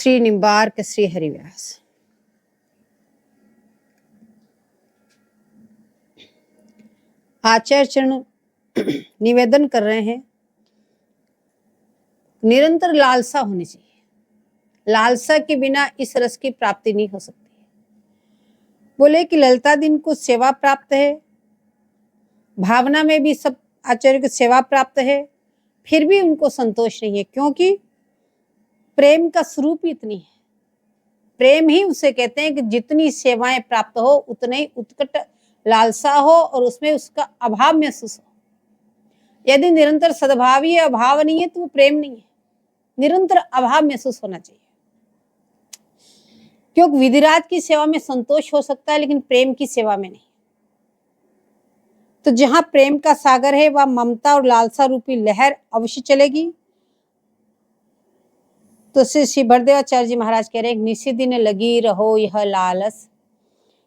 श्री निम्बार्क श्री हरिव्यास। आचार्य चरण निवेदन कर रहे हैं, निरंतर लालसा होनी चाहिए। लालसा के बिना इस रस की प्राप्ति नहीं हो सकती। बोले कि ललिता दिन को सेवा प्राप्त है, भावना में भी सब आचार्य को सेवा प्राप्त है, फिर भी उनको संतोष नहीं है, क्योंकि प्रेम का स्वरूप इतनी है। प्रेम ही उसे कहते हैं कि जितनी सेवाएं प्राप्त हो उतने ही उत्कट लालसा हो और उसमें उसका अभाव महसूस हो। यदि निरंतर सद्भाव ही अभाव नहीं है तो वो प्रेम नहीं है। निरंतर अभाव महसूस होना चाहिए, क्योंकि विधिराज की सेवा में संतोष हो सकता है लेकिन प्रेम की सेवा में नहीं। तो जहां प्रेम का सागर है वह ममता और लालसा रूपी लहर अवश्य चलेगी। तो श्री भरदेवाचार्य जी महाराज कह रहे हैं, निसी दिन लगी रहो यह लालस,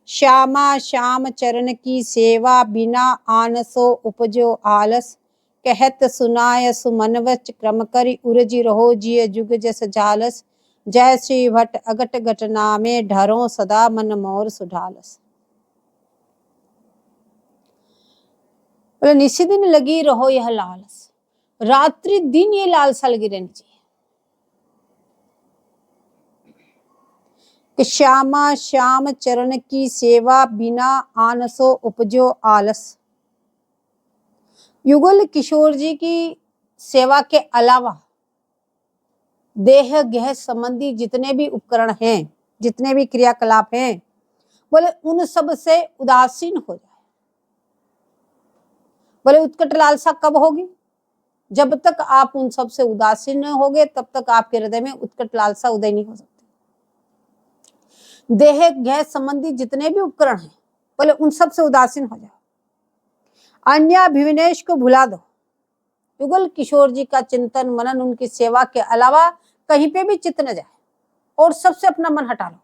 श्यामा श्याम चरण की सेवा बिना आनसो उपजो आलस, कहत सुनाय सुमनवच क्रम करी उरजी रहो जिय जुग जस जालस, जय श्री भट्ट अगट घटना में ढरो सदा मन मोर सुढालस। बोले निसी दिन लगी रहो यह लालस, रात्रि दिन ये लालसा लगी रहनी चाहिए कि श्यामा श्याम चरण की सेवा बिना आनसो उपजो आलस। युगल किशोर जी की सेवा के अलावा देह गेह संबंधी जितने भी उपकरण हैं, जितने भी क्रियाकलाप हैं, बोले उन सब से उदासीन हो जाए। बोले उत्कट लालसा कब होगी? जब तक आप उन सब से उदासीन होगे तब तक आपके हृदय में उत्कट लालसा उदय नहीं हो सकती। देह गेह संबंधी जितने भी उपकरण हैं, बोले उन सब से उदासीन हो जाओ। अन्य अभिविनेश को भुला दो। युगल किशोर जी का चिंतन मनन, उनकी सेवा के अलावा कहीं पे भी चित्त न जाए और सबसे अपना मन हटा लो।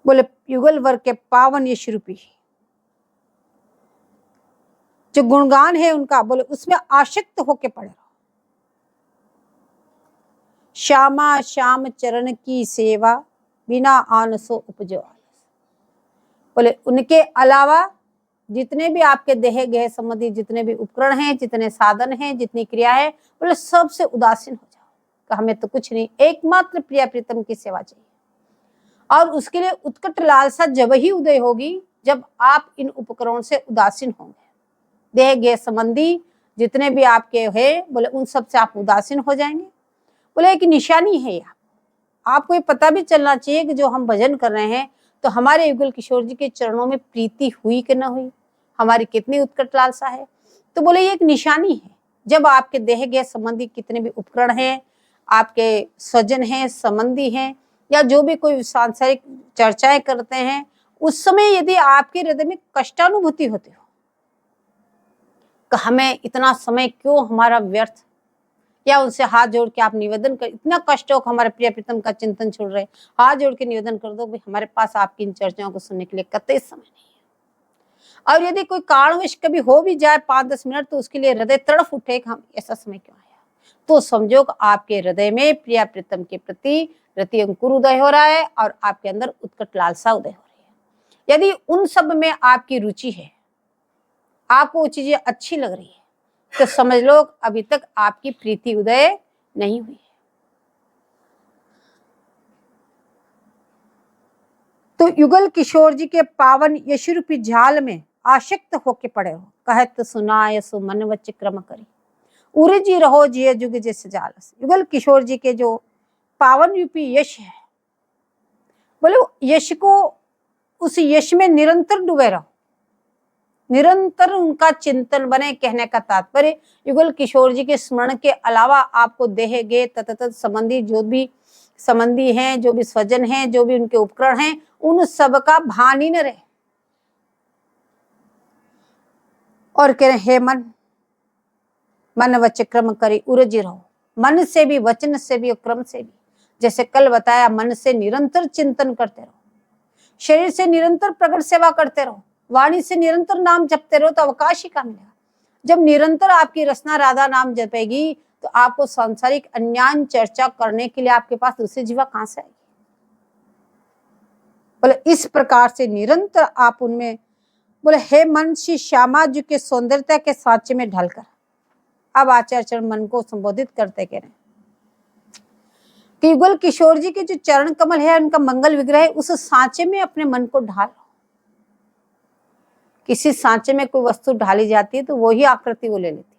बोले युगल वर्ग के पावन यश रूपी जो गुणगान है उनका, बोले उसमें आसक्त होके पड़े रहो। श्यामा श्याम चरण की सेवा बिना आनसो उपजो आलस। बोले उनके अलावा जितने भी आपके देह गेह संबंधी जितने भी उपकरण हैं, जितने साधन हैं, जितनी क्रिया है, बोले सबसे उदासीन हो जाओ कि हमें तो कुछ नहीं, एकमात्र प्रिया प्रीतम की सेवा चाहिए। और उसके लिए उत्कट लालसा जब ही उदय होगी जब आप इन उपकरणों से उदासीन होंगे। देह गेह संबंधी जितने भी आपके हैं, बोले उन सब से आप उदासीन हो जाएंगे। बोले एक निशानी है आपको ये पता भी चलना चाहिए कि जो हम भजन कर रहे हैं तो हमारे युगल किशोर जी के चरणों में प्रीति हुई कि ना हुई, हमारी कितनी उत्कट लालसा है। तो बोले ये एक निशानी है। जब आपके देह गेह संबंधी कितने भी उपकरण हैं, आपके स्वजन हैं, संबंधी हैं, या जो भी कोई सांसारिक चर्चाएं करते हैं, उस समय यदि आपके हृदय में कष्टानुभूति होती हो कि हमें इतना समय क्यों हमारा व्यर्थ, या उनसे हाथ जोड़ के आप निवेदन कर, इतना कष्ट हो कि हमारे प्रिय प्रीतम का चिंतन छोड़ रहे, हाथ जोड़ के निवेदन कर दो भाई हमारे पास आपकी इन चर्चाओं को सुनने के लिए कतई समय नहीं है। और यदि कोई कारणवश कभी हो भी जाए 5-10 मिनट तो उसके लिए हृदय तड़फ उठे कि हम ऐसा समय क्यों आया, तो समझो कि आपके हृदय में प्रिय प्रीतम के प्रति रति अंकुर उदय हो रहा है और आपके अंदर उत्कट लालसा उदय हो रही है। यदि उन सब में आपकी रुचि है, आपको वो चीजें अच्छी लग रही है, तो समझ लो अभी तक आपकी प्रीति उदय नहीं हुई है। तो युगल किशोर जी के पावन यश रूपी जाल में आसक्त होके पड़े हो। कहत सुनाय सुमन वच क्रम करी उरजी रहो जिय जुग जैसे जालस। युगल किशोर जी के जो पावन रूपी यश है, बोले यश को, उस यश में निरंतर डूबे रहो, निरंतर उनका चिंतन बने। कहने का तात्पर्य युगल किशोर जी के स्मरण के अलावा आपको देह गे तत संबंधी जो भी संबंधी हैं, जो भी स्वजन हैं, जो भी उनके उपकरण हैं, उन सब का भान ही न रहे। और कह रहे हे मन, मन वच क्रम करी उरजी रहो। मन से भी, वचन से भी और क्रम से भी, जैसे कल बताया, मन से निरंतर चिंतन करते रहो, शरीर से निरंतर प्रकट सेवा करते रहो, वाणी से निरंतर नाम जपते रहो, तो अवकाश ही कहाँ मिलेगा। जब निरंतर आपकी रसना राधा नाम जपेगी तो आपको सांसारिक अन्यान चर्चा करने के लिए आपके पास दूसरी जीवा कहां से आएगी? बोले इस प्रकार से निरंतर आप उनमें, बोले हे मन श्री श्यामा जी के सौंदर्यता के सांचे में ढलकर, अब आचार्य चरण मन को संबोधित करते कह रहे हैं कि युगल किशोर जी के जो चरण कमल है, उनका मंगल विग्रह है, उस सांचे में अपने मन को ढाल। किसी सांचे में कोई वस्तु ढाली जाती है तो वही आकृति वो ले लेती है।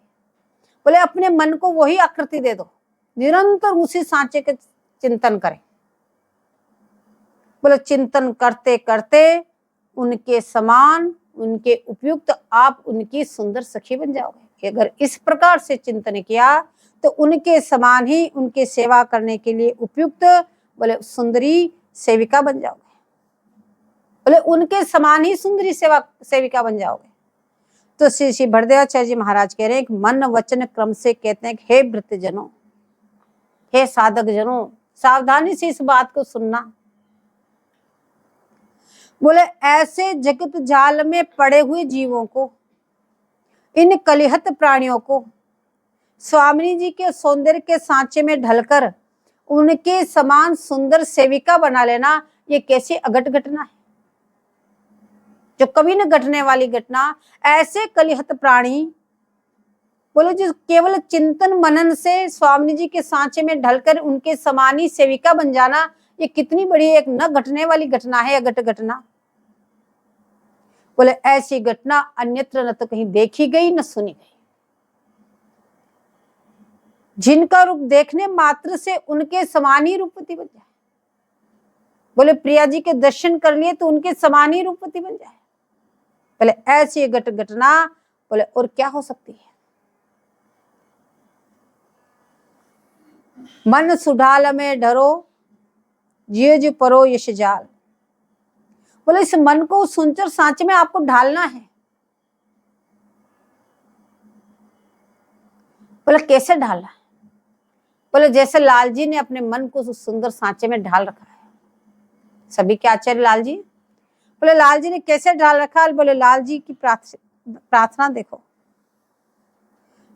बोले अपने मन को वही आकृति दे दो, निरंतर उसी सांचे के चिंतन करें। बोले चिंतन करते करते उनके समान, उनके उपयुक्त आप उनकी सुंदर सखी बन जाओगे। अगर इस प्रकार से चिंतन किया तो उनके समान ही उनके सेवा करने के लिए उपयुक्त, बोले सुंदरी सेविका बन जाओगे। बोले उनके समान ही सुंदरी सेविका बन जाओगे। तो श्री श्री भरदेवाचार्य जी महाराज कह रहे हैं, मन वचन क्रम से कहते हैं, हे वृत्तजनों, हे साधक जनों, सावधानी से इस बात को सुनना। बोले ऐसे जगत जाल में पड़े हुए जीवों को, इन कलिहत प्राणियों को स्वामी जी के सौंदर्य के सांचे में ढलकर उनके समान सुंदर सेविका बना लेना, ये कैसी अघट घटना है, जो कभी न घटने वाली घटना। ऐसे कलिहत प्राणी, बोले जो केवल चिंतन मनन से स्वामी जी के सांचे में ढलकर उनके समान ही सेविका बन जाना, ये कितनी बड़ी एक न घटने वाली घटना है, अघट घटना। बोले ऐसी घटना अन्यत्र न तो कहीं देखी गई न सुनी गई। जिनका रूप देखने मात्र से उनके समान ही रूपवती बन जाए। बोले प्रिया जी के दर्शन कर लिए तो उनके समान ही रूपवती बन जाए। बोले ऐसी घटना, बोले और क्या हो सकती है। मन सुढाल में डरो, जियो जो परो यश जाल। बोले इस मन को सुनकर सांचे में आपको ढालना है। बोले कैसे ढालना है? बोले जैसे लाल जी ने अपने मन को उस सुंदर सांचे में ढाल रखा है। सभी के आचार्य लाल जी, बोले लाल जी ने कैसे ढाल रखा है? बोले लाल जी की प्रार्थना देखो,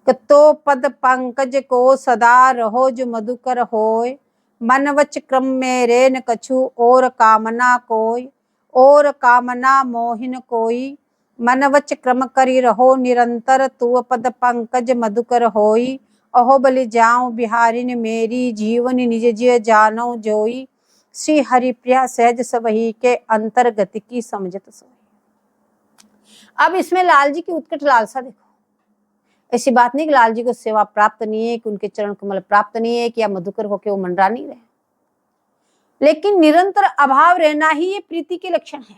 तो पद पंकज को सदा रहो जो मधुकर होय, मन वच क्रम में रे न कछु और कामना कोई, और कामना मोहिन कोई, मन वच क्रम करी रहो निरंतर, तू पद पंकज मधुकर होई, अहो बलि जाऊं बिहारिन मेरी, जीवन निज जिय जानो जोई, श्री हरिप्रिया सहज सबही के अंतर्गति की समझत सोई। अब इसमें लाल जी की उत्कट लालसा देखो। ऐसी बात नहीं कि लाल जी को सेवा प्राप्त नहीं है, कि उनके चरण कमल प्राप्त नहीं है, कि या मधुकर होके वो मंडरा नहीं रहे, लेकिन निरंतर अभाव रहना ही ये प्रीति के लक्षण है।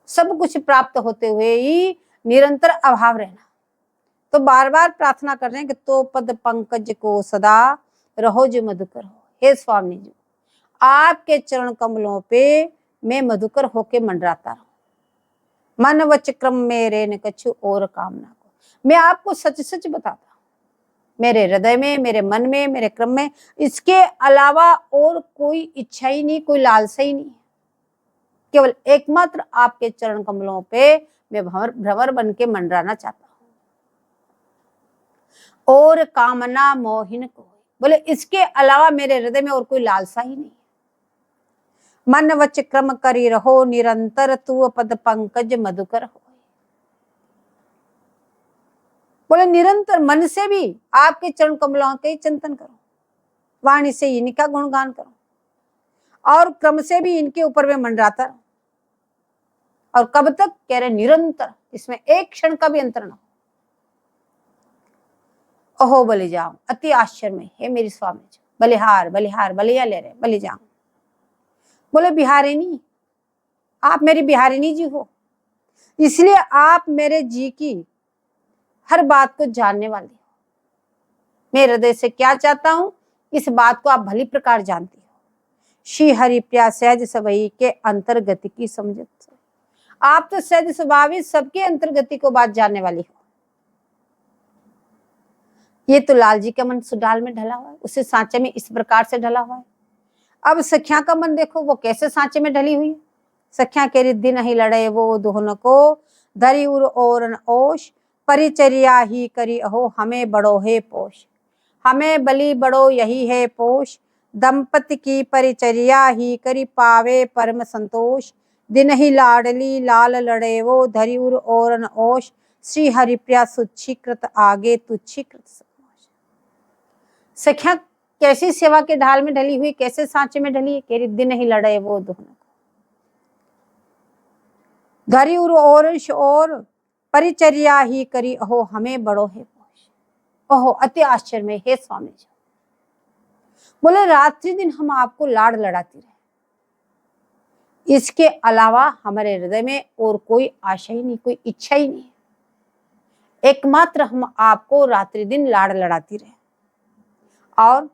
सब कुछ प्राप्त होते हुए ही निरंतर अभाव रहना। तो बार बार प्रार्थना कर रहे हैं कि तो पद पंकज को सदा रहो जो मधुकर हो। हे स्वामी जी, आपके चरण कमलों पे मैं मधुकर होके मंडराता रहूं। मन वच क्रम में रे न कछु और कामना को। मैं आपको सच सच बताता हूं, मेरे हृदय में, मेरे मन में, मेरे क्रम में इसके अलावा और कोई इच्छा ही नहीं, कोई लालसा ही नहीं है। केवल एकमात्र आपके चरण कमलों पे मैं भ्रमर बन के मंडराना चाहता हूं। और कामना मोहिन को, बोले इसके अलावा मेरे हृदय में और कोई लालसा ही नहीं। मन वच क्रम करी रहो निरंतर, तू पद पंकज मधुकर हो। बोले निरंतर मन से भी आपके चरण कमलों के चिंतन करो, वाणी से इनका गुणगान करो, और क्रम से भी इनके ऊपर में मंडराता रहो। और कब तक? कह रहे निरंतर, इसमें एक क्षण का भी अंतर ना हो। अहो बलि जाऊं, अति आश्चर्य में, हे मेरी स्वामी जी, बलिहार बलिहार बलिया ले रहे, बलि जाऊं। बोले बिहारिनी, आप मेरी बिहारिनी जी हो, इसलिए आप मेरे जी की हर बात को जानने वाली हो। मैं हृदय से क्या चाहता हूं, इस बात को आप भली प्रकार जानती हो। श्री हरि प्रिया सहज सबही के अंतर्गति की समझत। आप तो सहज स्वभाविक सबके अंतर्गति को बात जानने वाली हो। ये तो लाल जी का मन सुडाल में ढला हुआ है, उसे सांचे में इस प्रकार से ढला हुआ है। अब सखिया का मन देखो, वो कैसे सांचे में ढली हुई है। सखिया के रिद्धि नहीं लड़े वो दोहन को, धरी उर और ओश, परिचर्या ही करी अहो हमें बड़ो है पोष। हमें बलि बड़ो यही है पोष, दंपति की परिचर्या ही करी पावे परम संतोष। दिन ही लाडली लाल लड़े वो धरी उर और ओष, श्री हरिप्रिया सुच्छीकृत आगे तुच्छीकृत समोष। सखिया कैसी सेवा के ढाल में ढली हुई, कैसे सांचे में ढली है, केरी दिन ही लड़े वो दोनों धरी उर और परिचर्या ही करी अहो हमें बड़ो है पोष। ओहो अति आश्चर्य में हे स्वामी जी, बोले रात्रि दिन हम आपको लाड़ लड़ाती रहे, इसके अलावा हमारे हृदय में और कोई आशा ही नहीं, कोई इच्छा ही नहीं, एकमात्र हम आपको रात्रि दिन लाड़ लड़ाती रहे और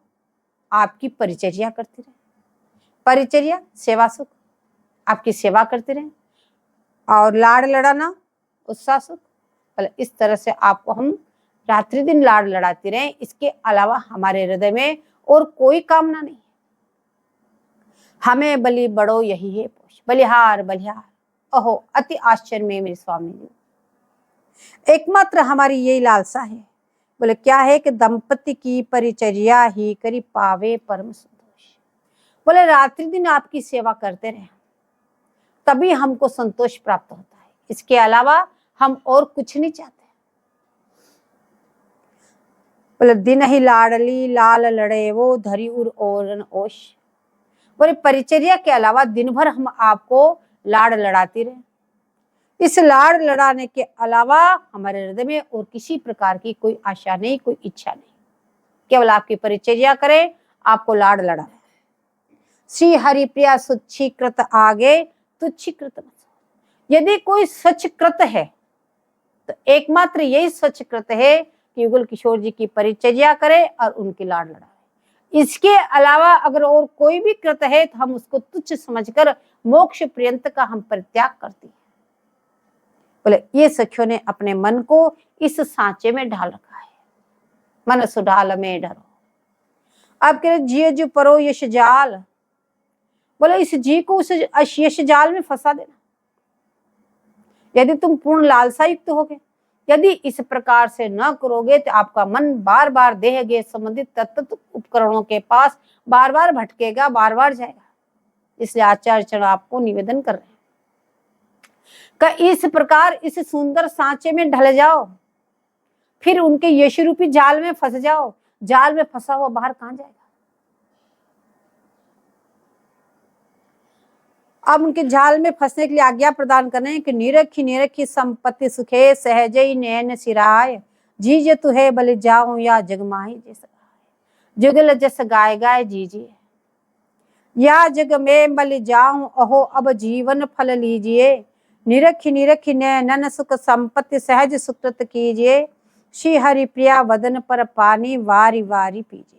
आपकी परिचर्या करती रहे। परिचर्या सेवा सुख, आपकी सेवा करते रहे और लाड़ लड़ाना उत्साह सुख। इस तरह से आपको हम रात्रि दिन लाड़ लड़ाते रहे, इसके अलावा हमारे हृदय में और कोई कामना नहीं। हमें बलि बड़ो यही है पोष, बलिहार बलिहार। ओहो अति आश्चर्य में मेरे स्वामी जी, एकमात्र हमारी यही लालसा है। बोले क्या है कि दंपति की परिचर्या ही करी पावे परम संतोष। बोले रात्रि दिन आपकी सेवा करते रहे तभी हमको संतोष प्राप्त होता है, इसके अलावा हम और कुछ नहीं चाहते। बोले दिन ही लाडली लाल लड़े वो धरी उर और ओष। बोले परिचर्या के अलावा दिन भर हम आपको लाड़ लड़ाती रहे, इस लाड़ लड़ाने के अलावा हमारे हृदय में और किसी प्रकार की कोई आशा नहीं, कोई इच्छा नहीं, केवल आपकी परिचर्या करें, आपको लाड़ लड़ाए। श्री हरिप्रिया सुच्छीकृत आगे तुच्छीकृत। यदि कोई सचकृत है तो एकमात्र यही सचकृत है कि युगल किशोर जी की परिचर्या करे और उनकी लाड़ लड़ाए। इसके अलावा अगर और कोई भी कृत है तो हम उसको तुच्छ समझकर मोक्ष पर्यंत का हम परित्याग करते हैं। बोले ये सखियों ने अपने मन को इस सांचे में ढाल रखा है, मन सुढाल में डरो। अब कह रहे जिये जो परो यश जाल। बोले इस जी को उस यश जाल में फंसा देना। यदि तुम पूर्ण लालसा युक्त होगे, यदि इस प्रकार से न करोगे तो आपका मन बार बार देह के संबंधित तत्व उपकरणों के पास बार बार भटकेगा, बार बार जाएगा। इसलिए आचार्य चरण आपको निवेदन कर रहे हैं कि इस प्रकार इस सुंदर सांचे में ढल जाओ, फिर उनके यश रूपी जाल में फंस जाओ। जाल में फंसा हुआ बाहर कहां जाएगा। अब उनके जाल में फंसने के लिए आज्ञा प्रदान करने कि निरखी निरखी संपत्ति सुखे सहजई नैन सिराय, जीजे तुहे बलि जाऊं या जगमाही जैसा जुगल जस गाय गाय जीजिए, या जग में बलि जाऊं अहो अब जीवन फल लीजिए। निरखी निरखी नैनन सुख संपत्ति सहज सुकृत कीजिए, श्री हरि प्रिया वदन पर पानी वारी वारी पीजिए।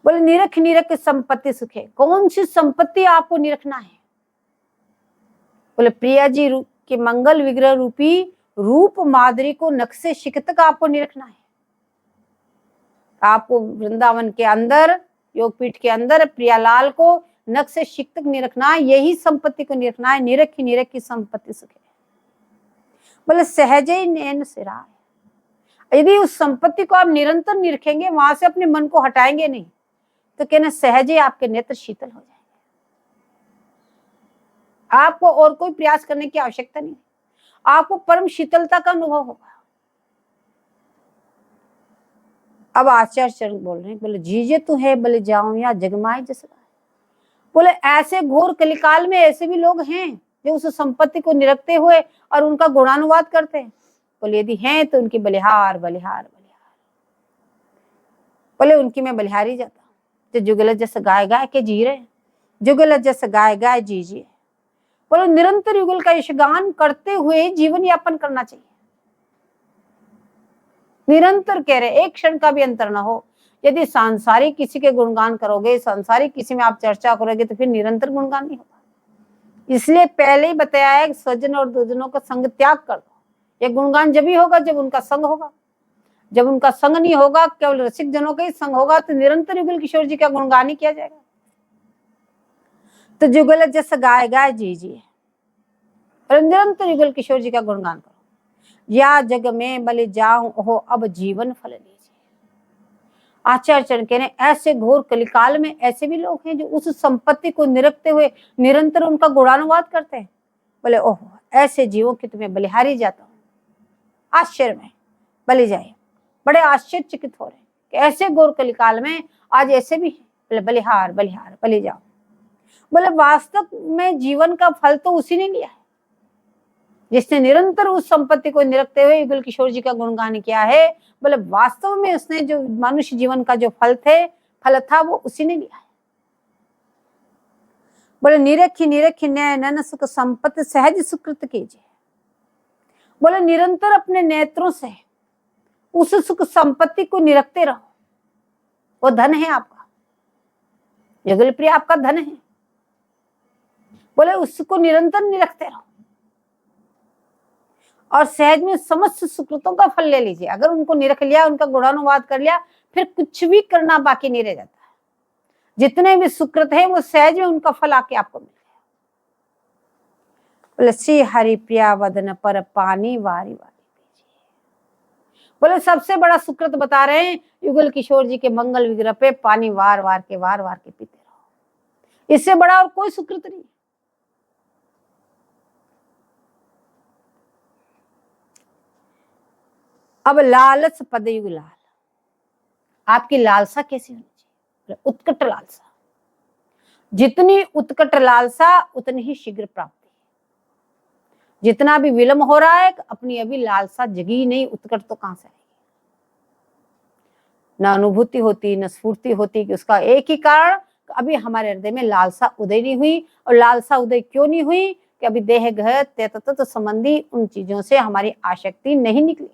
बोले निरख निरख संपत्ति सुख है। कौन सी संपत्ति आपको निरखना है। बोले प्रिया जी के मंगल विग्रह रूपी रूप माधुरी को नक्शे शिख तक आपको निरखना है। आपको वृंदावन के अंदर योगपीठ के अंदर प्रियालाल को नक्शे शिख तक निरखना है, यही संपत्ति को निरखना है। निरखी निरखी संपत्ति सुख है। बोले सहज ही नैन सिराय। यदि उस संपत्ति को आप निरंतर निरखेंगे, वहां से अपने मन को हटाएंगे नहीं, तो कहना सहज ही आपके नेत्र शीतल हो जाएंगे। आपको और कोई प्रयास करने की आवश्यकता नहीं, आपको परम शीतलता का अनुभव होगा। अब आचार्य चरण बोल रहे हैं, बोले जीजे तू है बलि जाऊं या जगमाई जैसे। बोले ऐसे घोर कलिकाल में ऐसे भी लोग हैं जो उस संपत्ति को निरखते हुए और उनका गुणानुवाद करते हैं। बोले यदि हैं तो उनकी बलिहार बलिहार बलिहार। बोले उनकी मैं बलिहारी जाता हूँ जो जुगल जैसे गाय गाय के जी रहे, जुगल जैसे गाय गाय जीजिए। बोले निरंतर युगल का यशगान करते हुए जीवन यापन करना चाहिए। निरंतर कह रहे, एक क्षण का भी अंतर ना हो। यदि सांसारिक किसी के गुणगान करोगे, सांसारिक किसी में आप चर्चा करोगे, तो फिर निरंतर गुणगान नहीं होगा। इसलिए पहले ही बताया है कि स्वजन और दुर्जनों का संग त्याग कर दो। ये गुणगान जब ही होगा जब उनका संग होगा। जब उनका संग नहीं होगा, केवल रसिक जनों का ही संग होगा, तो निरंतर युगल किशोर जी का गुणगान ही किया जाएगा। तो जुगल जैसे गाय गाय जीजिए और निरंतर युगल किशोर जी का गुणगान करो। या जग में बलि जाऊं हो अब जीवन फल लीजिए। आचार्य चरण कह रहे हैं ऐसे घोर कलिकाल में ऐसे भी लोग हैं जो उस संपत्ति को निरखते हुए निरंतर उनका गुणानुवाद करते हैं। बोले ओह, ऐसे जीवों की तुम्हें बलिहारी जाता हूं। आश्चर्य में बलि जाए, बड़े आश्चर्यचकित हो रहे हैं कि ऐसे घोर कलिकाल में आज ऐसे भी हैं। बोले बलिहार बलिहार बलि जाओ। बोले वास्तव में जीवन का फल तो उसी ने लिया है जिसने निरंतर उस संपत्ति को निरखते हुए युगल किशोर जी का गुणगान किया है। बोले वास्तव में उसने जो मनुष्य जीवन का जो फल था वो उसी ने लिया है। बोले निरखी निरखी न्याय नन सुख संपत्ति सहज सुकृत कीजिए। बोले निरंतर अपने नेत्रों से उस सुख संपत्ति को निरखते रहो। वो धन है आपका, युगल प्रिय आपका धन है। बोले उसको निरंतर निरखते रहो और सहज में समस्त सुकृतों का फल ले लीजिए। अगर उनको निरख लिया, उनका गुणानुवाद कर लिया, फिर कुछ भी करना बाकी नहीं रह जाता है। जितने भी सुकृत है वो सहज में उनका फल आके आपको मिल गया। बोले श्री हरि प्रिया वदन पर पानी वारी वारी पीजिए। बोले सबसे बड़ा सुकृत बता रहे हैं युगल किशोर जी के मंगल विग्रह पे पानी वार वार के पीते रहो। इससे बड़ा और कोई सुकृत नहीं। अब लालच पद युग लाल, आपकी लालसा कैसी होनी चाहिए? उत्कट लालसा। जितनी उत्कट लालसा उतनी ही शीघ्र प्राप्ति। जितना भी विलंब हो रहा है, अपनी अभी लालसा जगी नहीं, उत्कट तो कहां से आएगी? न अनुभूति होती न स्फूर्ति होती कि उसका एक ही कारण, अभी हमारे हृदय में लालसा उदय नहीं हुई। और लालसा उदय क्यों नहीं हुई? कि अभी देह घय तत्व संबंधी उन चीजों से हमारी आसक्ति नहीं निकली।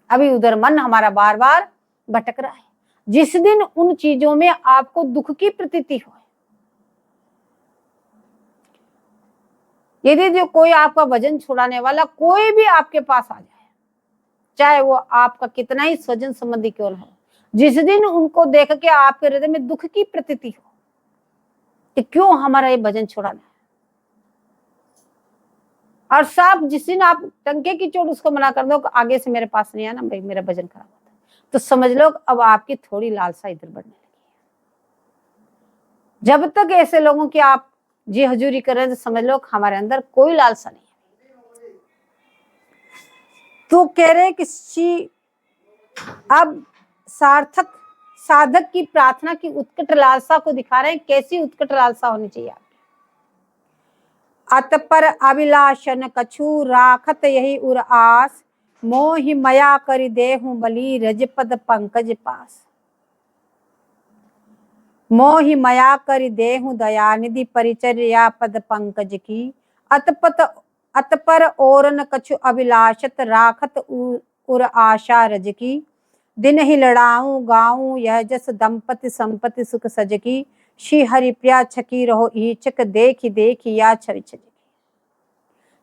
अभी उधर मन हमारा बार बार भटक रहा है। जिस दिन उन चीजों में आपको दुख की प्रतीति हो, यदि जो कोई आपका वजन छुड़ाने वाला कोई भी आपके पास आ जाए, चाहे वो आपका कितना ही स्वजन संबंधी क्यों हो, जिस दिन उनको देख के आपके हृदय में दुख की प्रतीति हो कि क्यों हमारा ये वजन छुड़ाना है, और साफ जिस दिन आप टंके की चोट उसको मना कर दो कि आगे से मेरे पास नहीं आना, भाई मेरा वजन खराब होता है, तो समझ लो अब आपकी थोड़ी लालसा इधर बढ़ने लगी है। जब तक ऐसे लोगों की आप जी हजूरी कर रहे हैं तो समझ लो हमारे अंदर कोई लालसा नहीं है। तो कह रहे कि अब सार्थक साधक की प्रार्थना की उत्कट लालसा को दिखा रहे हैं। कैसी उत्कट लालसा होनी चाहिए आपकी? अतपर अभिलाषन कछु राखत यही उर आस, मोहि मया करि देहु बलि रजपद पंकज पास। मोहि मया करि देहु दयानिधि परिचर्या पद पंकज की, अतपर ओरन कछु अभिलाषत राखत उर आशा रज की। दिन ही लड़ाऊं गाऊं यह जस दंपति संपत्ति सुख सज की, श्री हरि प्रिया छकी रहो ईचक देखी देखी या छवि छज।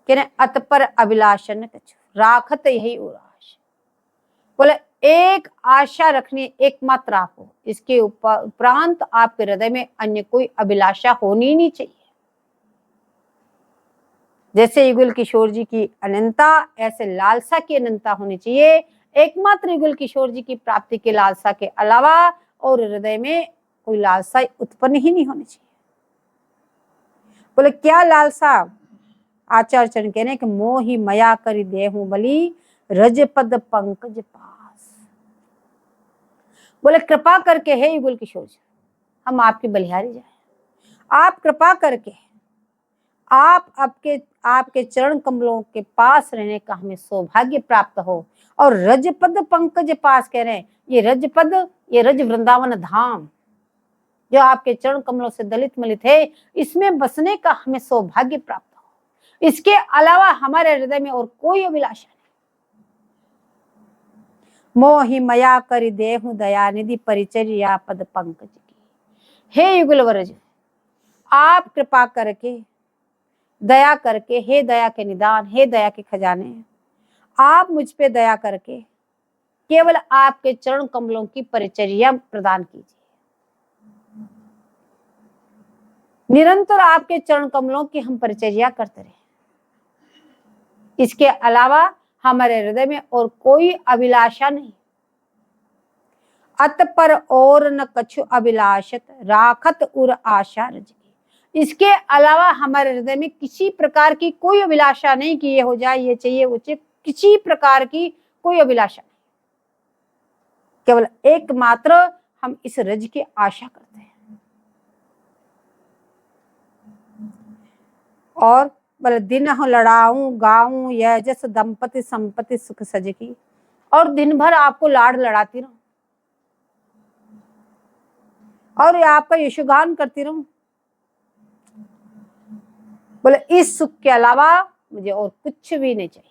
कह अतपर अभिलाषन कछु राखत यही उर आशा। बोले एक आशा रखनी, एकमात्र आप हो, इसके उपरांत आपके हृदय में अन्य कोई अभिलाषा होनी नहीं चाहिए। जैसे युगल किशोर जी की अनंता, ऐसे लालसा की अनंता होनी चाहिए। एकमात्र युगल किशोर जी की प्राप्ति के लालसा के अलावा और हृदय में कोई लालसा उत्पन्न ही नहीं होनी चाहिए। बोले क्या लालसा? आचार्य चरण कह रहे हैं कि मोहि मया करि देहु बलि रजपद पंकज पास। बोले कृपा करके हे युगल किशोर जी, हम आपकी बलिहारी जाए। आप कृपा करके आप आपके चरण कमलों के पास रहने का हमें सौभाग्य प्राप्त हो। और रजपद पंकज पास कह रहे हैं, ये रजपद, ये रज वृंदावन धाम जो आपके चरण कमलों से दलित मलित है, इसमें बसने का हमें सौभाग्य प्राप्त हो। इसके अलावा हमारे हृदय में और कोई अभिलाषा नहीं। मोहि मया करि देहु दयानिधि परिचर्या पद पंकज की। हे युगल वरज, आप कृपा करके दया करके, हे दया के निदान, हे दया के खजाने, आप मुझ पे दया करके केवल आपके चरण कमलों की परिचर्या प्रदान कीजिए। निरंतर आपके चरण कमलों की हम परिचर्या करते रहे। इसके अलावा हमारे हृदय में और कोई अभिलाषा नहीं। अत पर और न कछु अभिलाषत राखत उर आशा रज की। इसके अलावा हमारे हृदय में किसी प्रकार की कोई अभिलाषा नहीं कि ये हो जाए, ये चाहिए, वो चाहिए, किसी प्रकार की कोई अभिलाषा नहीं। केवल एकमात्र हम इस रज की आशा करते हैं। और बोले दिन हो लड़ाऊं गाऊं यह जस दंपति संपत्ति सुख सज की। और दिन भर आपको लाड़ लड़ाती रहूं और आपका यशोगान करती रहूं। बोले इस सुख के अलावा मुझे और कुछ भी नहीं चाहिए।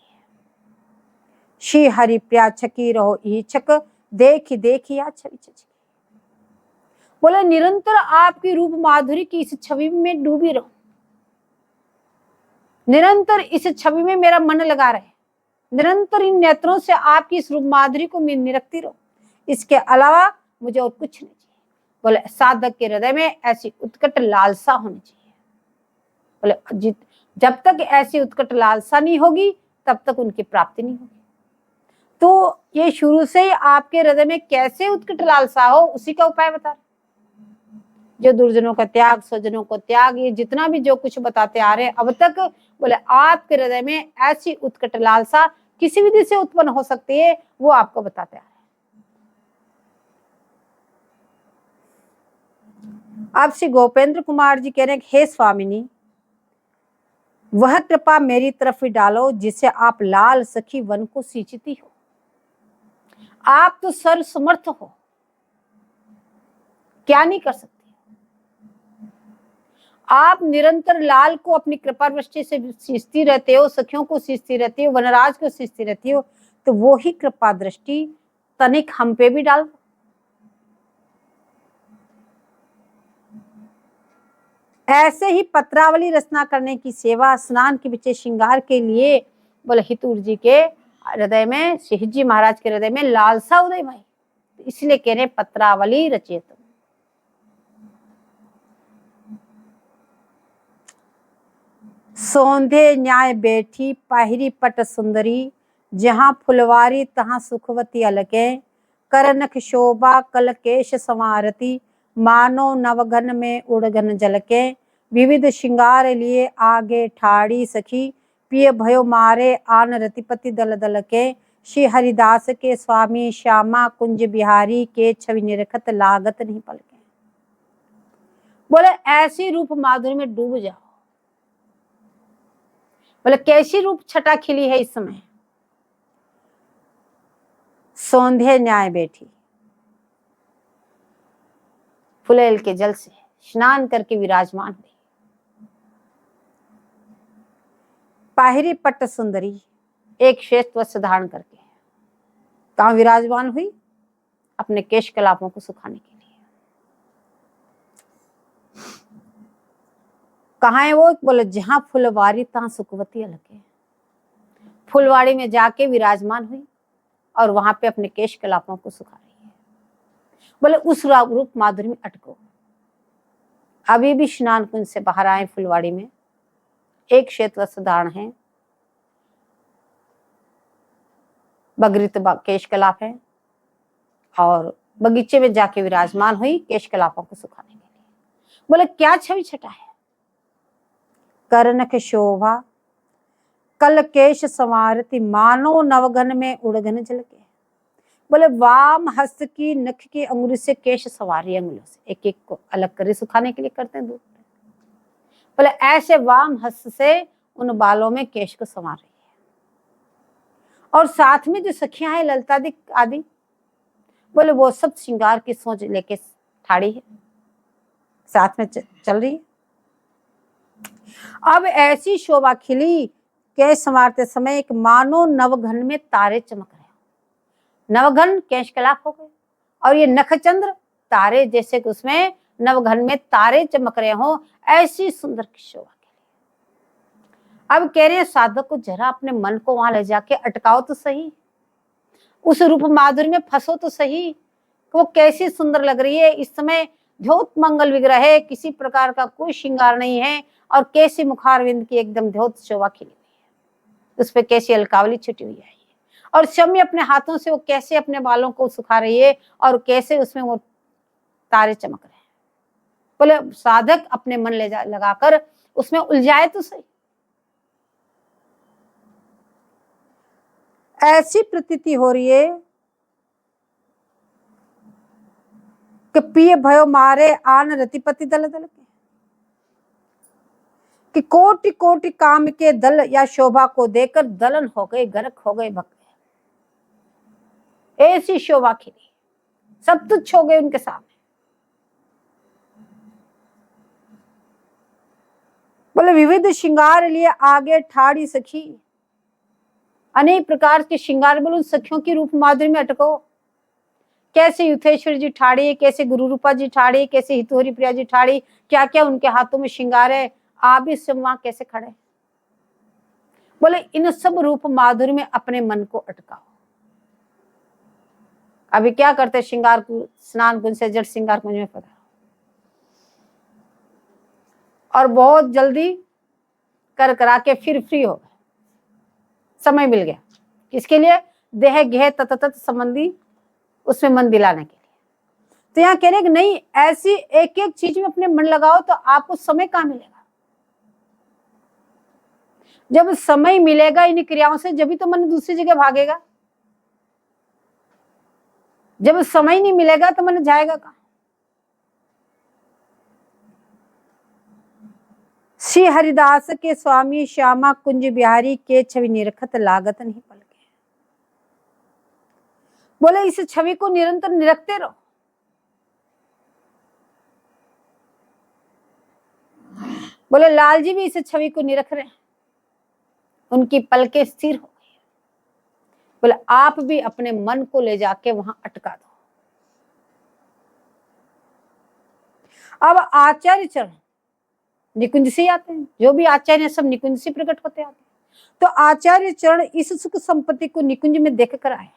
श्री हरि प्रिया छकी रहो इच्छक देखी देखी या छवि छकी। बोले निरंतर आपकी रूप माधुरी की इस छवि में डूबी रहो, निरंतर इस छवि में मेरा मन लगा रहे, निरंतर इन नेत्रों से आपकी इस रूप माधुरी को मैं निरखती रहूं। इसके अलावा मुझे और कुछ नहीं चाहिए। बोले साधक के हृदय में ऐसी उत्कट लालसा होनी चाहिए। बोले जब तक ऐसी उत्कट लालसा नहीं होगी तब तक उनकी प्राप्ति नहीं होगी। तो ये शुरू से ही आपके हृदय में कैसे उत्कट लालसा हो उसी का उपाय बता रहे। जो दुर्जनों का त्याग, स्वजनों को त्याग, ये जितना भी जो कुछ बताते आ रहे अब तक, बोले आपके हृदय में ऐसी उत्कट लालसा किसी विधि से उत्पन्न हो सकती है, वो आपको बताते आ रहे। आप श्री गोपेंद्र कुमार जी कह रहे हैं, हे स्वामिनी, वह कृपा मेरी तरफ ही डालो जिसे आप लाल सखी वन को सींचती हो। आप तो सर्व समर्थ हो, क्या नहीं कर सकते। आप निरंतर लाल को अपनी कृपा दृष्टि से सींचती रहते हो, सखियों को सींचती रहती हो, वनराज को सींचती रहती हो, तो वो ही कृपा दृष्टि तनिक हम पे भी डाल दो। ऐसे ही पत्रावली रचना करने की सेवा, स्नान के पीछे श्रृंगार के लिए, बोले हितूर जी के हृदय में, श्री जी महाराज के हृदय में लालसा उदय भाई, इसलिए कह रहे पत्रावली रचित। सौंधे न्याय बैठी पाहिरी पट सुंदरी, जहां फुलवारी तहां सुखवती अलके, करनख शोभा कलकेश संवारती, मानो नवघन में उड़गन जलके, विविध श्रृंगार लिए आगे ठाड़ी सखी, पिय भयो मारे आन रतिपति दल दल के, श्री हरिदास के स्वामी श्यामा कुंज बिहारी के छवि निरखत लागत नहीं पलके। बोले ऐसी रूप माधुरी में डूब जाओ। बोले कैसी रूप छटा खिली है इस समय। सौंधे न्याय बैठी, फुलेल के जल से स्नान करके विराजमान हुई, पाहिरी पट्ट सुंदरी, एक श्वेत वस्त्र धारण करके कहाँ विराजमान हुई, अपने केश कलापों को सुखाने के लिए। कहाँ है वो? बोले जहां फुलवारी तहां सुखवती अलके। फुलवाड़ी में जाके विराजमान हुई और वहां पे अपने केश कलापों को सुखा रही है। बोले उस रूप माधुरी में अटको। अभी भी स्नान कुंज से बाहर आए फुलवाड़ी में, एक श्वेत वस्त्र धारण है, बगरित केश कलाप है, और बगीचे में जाके विराजमान हुई केश कलापों को सुखाने के लिए। बोले क्या छवि छटा है। करनख शोभा कल केश संवारती, मानो नवघन में उड़गन झलके। बोले वाम हस्त की नख की अंगुली से केश सवारी, अंगुलों से एक एक को अलग करे सुखाने के लिए करते हैं दूध। बोले ऐसे वाम हस्त से उन बालों में केश को संवार रही है। और साथ में जो सखियां हैं ललिता आदि, बोले वो सब श्रृंगार की सोच लेके ठाड़ी है, साथ में चल रही है। अब ऐसी शोभा खिली केश संवारते समय, एक मानो नवघन में तारे चमक रहे हो। नवघन केश कलाप हो गए और ये नखचंद्र तारे जैसे कि उसमें नवघन में तारे चमक रहे हो, ऐसी सुंदर की शोभा खिली। अब कह रहे हैं साधक को जरा अपने मन को वहां ले जाके अटकाओ तो सही, उस रूप माधुरी में फंसो तो सही, वो कैसी सुंदर लग रही है इस समय। ध्योत मंगल विग्रह है, किसी प्रकार का कोई श्रृंगार नहीं है, और कैसी मुखारविंद की एकदम ध्योत शोभा खिली हुई है, उस पर कैसी अलकावली छुटी हुई है। और शम्य अपने हाथों से वो कैसे अपने बालों को सुखा रही है और कैसे उसमें वो तारे चमक रहे हैं। बोले साधक अपने मन लगाकर उसमें उलझाए तो सही। ऐसी प्रतीति हो रही है कि पिय भयो मारे आन रतिपति दल दल के, कि कोटि कोटि काम के दल या शोभा को देकर दलन हो गए, गरक हो गए, भग गए। ऐसी शोभा खिली, सब तुच्छ हो गए उनके सामने। बोले विविध श्रृंगार लिए आगे ठाड़ी सखी, अनेक प्रकार के श्रृंगार बोलो सखियों की रूप माधुरी में अटको। कैसे युथेश्वर जी ठाड़ी, कैसे गुरु रूपा जी ठाड़ी, कैसे हितोहरी प्रिया जी ठाड़ी, क्या क्या उनके हाथों में श्रृंगार है, आप इस वहां कैसे खड़े। बोले इन सब रूप माधुरी में अपने मन को अटकाओ। अभी क्या करते श्रृंगार को स्नान कुंज से जड़ श्रृंगार कुंज में पधारो और बहुत जल्दी कर करा के फिर फ्री हो गए, समय मिल गया किसके लिए, देह गेह तत संबंधी उसमें मन दिलाने के लिए। तो यहाँ कह रहे कि नहीं, ऐसी एक एक चीज में अपने मन लगाओ तो आपको समय कहाँ मिलेगा। जब समय मिलेगा इन क्रियाओं से जब भी तो मन दूसरी जगह भागेगा। जब समय नहीं मिलेगा तो मन जाएगा कहाँ। श्री हरिदास के स्वामी श्यामा कुंज बिहारी के छवि निरखत लागत नहीं पलके। बोले इस छवि को निरंतर निरखते रहो। बोले लाल जी भी इस छवि को निरख रहे हैं, उनकी पलकें स्थिर हो गई। बोले आप भी अपने मन को ले जाके वहां अटका दो। अब आचार्य चरण निकुंज से आते हैं, जो भी आचार्य सब निकुंज से प्रकट होते आते हैं। तो आचार्य चरण इस सुख संपत्ति को निकुंज में देख कर आए,